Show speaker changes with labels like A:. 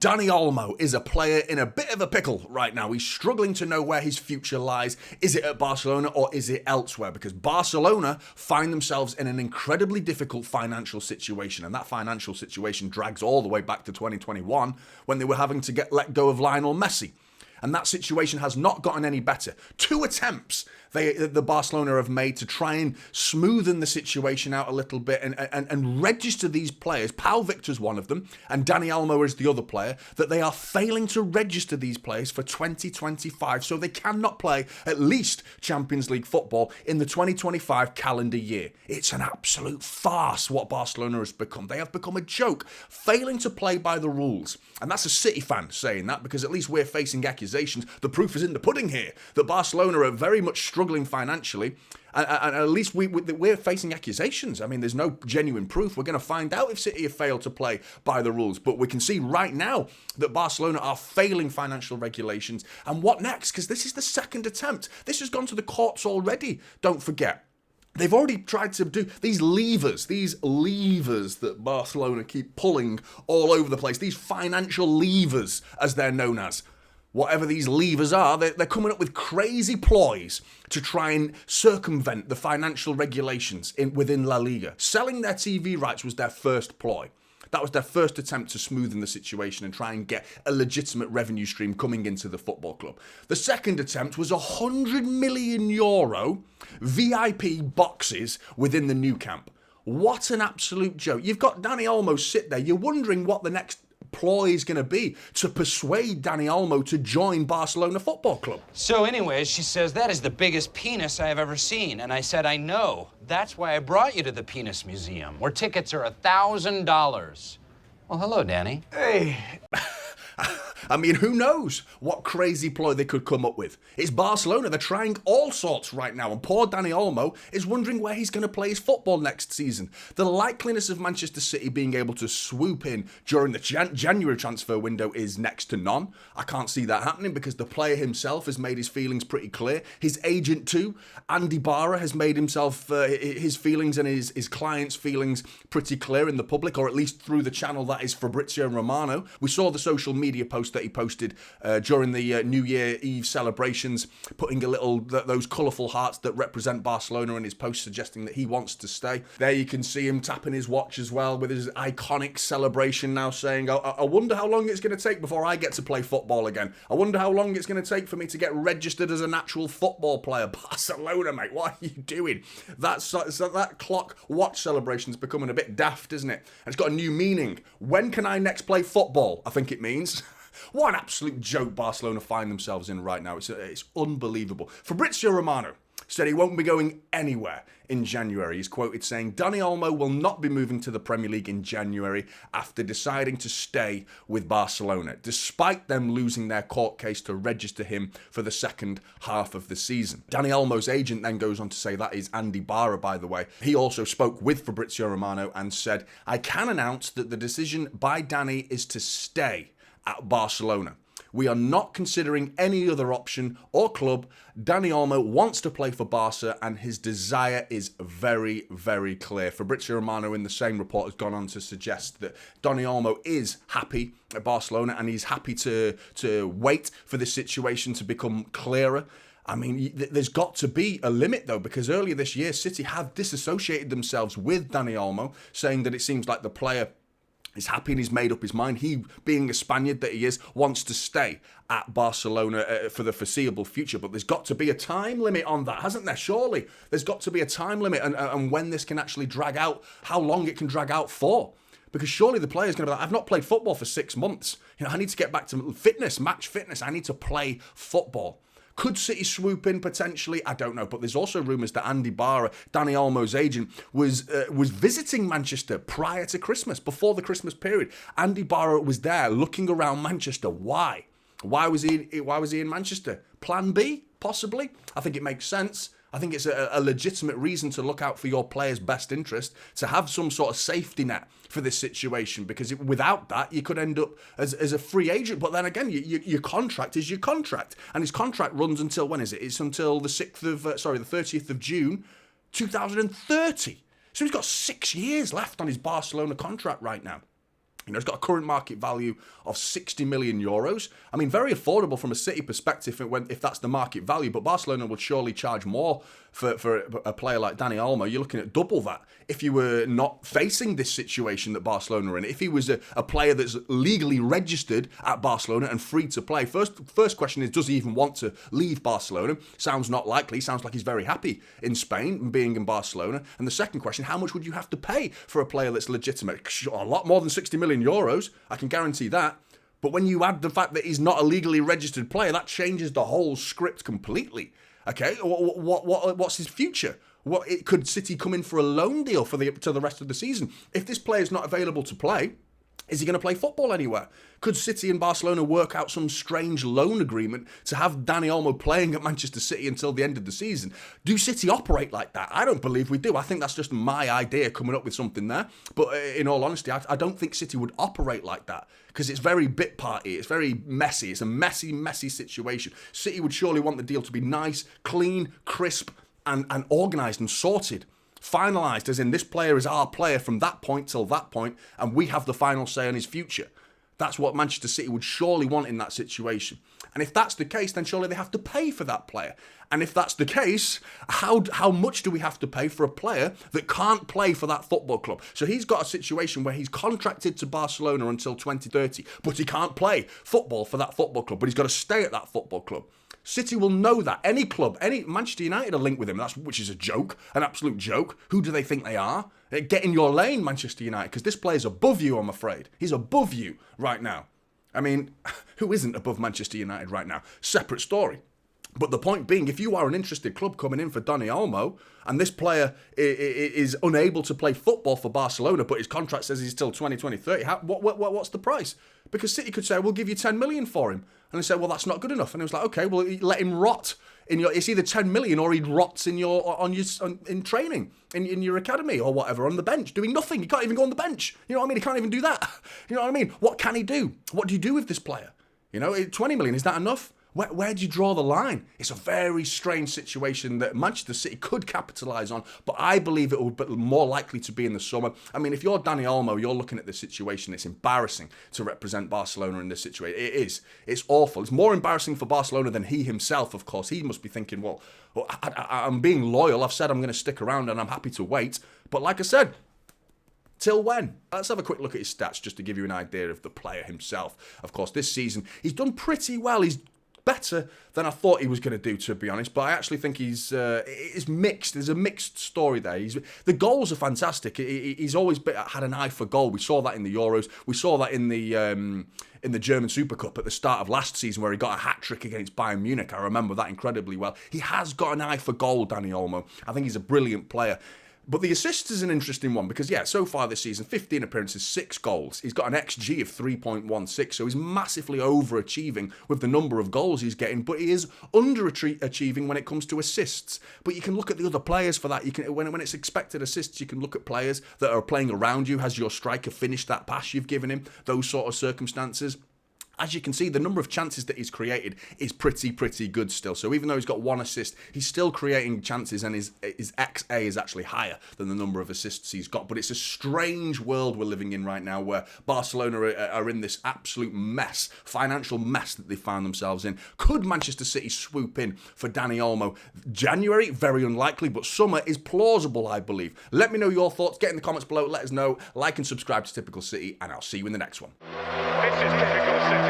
A: Dani Olmo is a player in a bit of a pickle right now. He's struggling to know where his future lies. Is it at Barcelona or is it elsewhere? Because Barcelona find themselves in an incredibly difficult financial situation, and that financial situation drags all the way back to 2021 when they were having to let go of Lionel Messi. And that situation has not gotten any better. 2 attempts the Barcelona have made to try and smoothen the situation out a little bit and register these players. Pau Victor's one of them, and Dani Olmo is the other player, that they are failing to register these players for 2025, so they cannot play at least Champions League football in the 2025 calendar year. It's an absolute farce what Barcelona has become. They have become a joke, failing to play by the rules. And that's a City fan saying that, because at least we're facing accusations. The proof is in the pudding here, that Barcelona are very much struggling financially, and at least we're facing accusations. I mean, there's no genuine proof. We're going to find out if City have failed to play by the rules, but we can see right now that Barcelona are failing financial regulations. And what next? Because this is the second attempt. This has gone to the courts already, don't forget. They've already tried to do these levers that Barcelona keep pulling all over the place, these financial levers, as they're known as. Whatever these levers are, they're coming up with crazy ploys to try and circumvent the financial regulations within La Liga. Selling their TV rights was their first ploy. That was their first attempt to smoothen the situation and try and get a legitimate revenue stream coming into the football club. The second attempt was €100 million VIP boxes within the new camp. What an absolute joke. You've got Dani Olmo sit there. You're wondering what the next ploy is going to be to persuade Dani Olmo to join Barcelona Football Club.
B: So anyways, she says, that is the biggest penis I have ever seen. And I said, I know. That's why I brought you to the Penis Museum, where tickets are $1,000. Well, hello, Danny.
A: Hey. I mean, who knows what crazy ploy they could come up with. It's Barcelona. They're trying all sorts right now. And poor Dani Olmo is wondering where he's going to play his football next season. The likeliness of Manchester City being able to swoop in during the January transfer window is next to none. I can't see that happening because the player himself has made his feelings pretty clear. His agent too, Andy Barra, has made himself, his feelings and his client's feelings pretty clear in the public, or at least through the channel that is Fabrizio Romano. We saw the social media post that he posted during the New Year Eve celebrations, putting those colourful hearts that represent Barcelona in his post, suggesting that he wants to stay. There you can see him tapping his watch as well with his iconic celebration, now saying, I wonder how long it's going to take before I get to play football again. I wonder how long it's going to take for me to get registered as an actual football player. Barcelona, mate, what are you doing? That clock watch celebration is becoming a bit daft, isn't it? And it's got a new meaning. When can I next play football? I think it means. What an absolute joke Barcelona find themselves in right now. It's unbelievable. Fabrizio Romano said he won't be going anywhere in January. He's quoted saying, Dani Olmo will not be moving to the Premier League in January after deciding to stay with Barcelona, despite them losing their court case to register him for the second half of the season. Dani Olmo's agent then goes on to say, that is Andy Barra, by the way. He also spoke with Fabrizio Romano and said, I can announce that the decision by Dani is to stay at Barcelona. We are not considering any other option or club. Dani Olmo wants to play for Barca and his desire is very, very clear. Fabrizio Romano in the same report has gone on to suggest that Dani Olmo is happy at Barcelona and he's happy to wait for this situation to become clearer. I mean, there's got to be a limit, though, because earlier this year, City have disassociated themselves with Dani Olmo, saying that it seems like the player is happy and he's made up his mind. He, being a Spaniard that he is, wants to stay at Barcelona for the foreseeable future. But there's got to be a time limit on that, hasn't there? Surely there's got to be a time limit and when this can actually drag out, how long it can drag out for. Because surely the player's going to be like, I've not played football for 6 months. I need to get back to fitness, match fitness. I need to play football. Could City swoop in potentially? I don't know. But there's also rumours that Andy Barra, Dani Olmo's agent, was visiting Manchester prior to Christmas, before the Christmas period. Andy Barra was there looking around Manchester. Why? Why was he in Manchester? Plan B, possibly? I think it makes sense. I think it's a legitimate reason to look out for your player's best interest, to have some sort of safety net for this situation, because without that, you could end up as a free agent. But then again, your contract is your contract, and his contract runs until, when is it? It's until the 30th of June, 2030. So he's got 6 years left on his Barcelona contract right now. You know, it's got a current market value of 60 million euros. I mean, very affordable from a City perspective if that's the market value, but Barcelona would surely charge more for a player like Dani Olmo. You're looking at double that if you were not facing this situation that Barcelona are in. If he was a player that's legally registered at Barcelona and free to play, first question is, does he even want to leave Barcelona? Sounds not likely. Sounds like he's very happy in Spain and being in Barcelona. And the second question, how much would you have to pay for a player that's legitimate? A lot more than 60 million euros, I can guarantee that. But when you add the fact that he's not a legally registered player, that changes the whole script completely. Okay, what's his future? Could City come in for a loan deal to the rest of the season? If this player is not available to play, is he going to play football anywhere? Could City and Barcelona work out some strange loan agreement to have Dani Olmo playing at Manchester City until the end of the season? Do City operate like that? I don't believe we do. I think that's just my idea coming up with something there. But in all honesty, I don't think City would operate like that because it's very bit party. It's very messy. It's a messy situation. City would surely want the deal to be nice, clean, crisp, and organised and sorted. Finalised, as in this player is our player from that point till that point, and we have the final say on his future. That's what Manchester City would surely want in that situation. And if that's the case, then surely they have to pay for that player. And if that's the case, how much do we have to pay for a player that can't play for that football club? So he's got a situation where he's contracted to Barcelona until 2030, but he can't play football for that football club, but he's got to stay at that football club. City will know that. Any club, Manchester United are linked with him, which is a joke, an absolute joke. Who do they think they are? Get in your lane, Manchester United, because this player's above you, I'm afraid. He's above you right now. I mean, who isn't above Manchester United right now? Separate story. But the point being, if you are an interested club coming in for Dani Olmo, and this player is unable to play football for Barcelona, but his contract says he's till 2030, what's the price? Because City could say, we'll give you 10 million for him. And they say, well, that's not good enough. And it was like, okay, well, let him rot it's either 10 million or he rots in training, in your academy or whatever, on the bench, doing nothing. He can't even go on the bench. You know what I mean? He can't even do that. You know what I mean? What can he do? What do you do with this player? 20 million, is that enough? Where do you draw the line? It's a very strange situation that Manchester City could capitalise on, but I believe it would be more likely to be in the summer. I mean, if you're Dani Olmo, you're looking at this situation, it's embarrassing to represent Barcelona in this situation. It is. It's awful. It's more embarrassing for Barcelona than he himself, of course. He must be thinking, well, I'm being loyal. I've said I'm going to stick around and I'm happy to wait. But like I said, till when? Let's have a quick look at his stats just to give you an idea of the player himself. Of course, this season, he's done pretty well. He's better than I thought he was going to do, to be honest. But I actually think it's mixed. There's a mixed story there. The goals are fantastic. He's always had an eye for goal. We saw that in the Euros. We saw that in the German Super Cup at the start of last season, where he got a hat-trick against Bayern Munich. I remember that incredibly well. He has got an eye for goal, Dani Olmo. I think he's a brilliant player. But the assist is an interesting one because, so far this season, 15 appearances, 6 goals. He's got an XG of 3.16, so he's massively overachieving with the number of goals he's getting, but he is underachieving when it comes to assists. But you can look at the other players for that. You can, when it's expected assists, you can look at players that are playing around you. Has your striker finished that pass you've given him? Those sort of circumstances. As you can see, the number of chances that he's created is pretty good still. So even though he's got 1 assist, he's still creating chances, and his XA is actually higher than the number of assists he's got. But it's a strange world we're living in right now, where Barcelona are in this absolute mess, financial mess that they found themselves in. Could Manchester City swoop in for Dani Olmo? January, very unlikely, but summer is plausible, I believe. Let me know your thoughts. Get in the comments below. Let us know. Like and subscribe to Typical City, and I'll see you in the next one.
C: This is Typical City.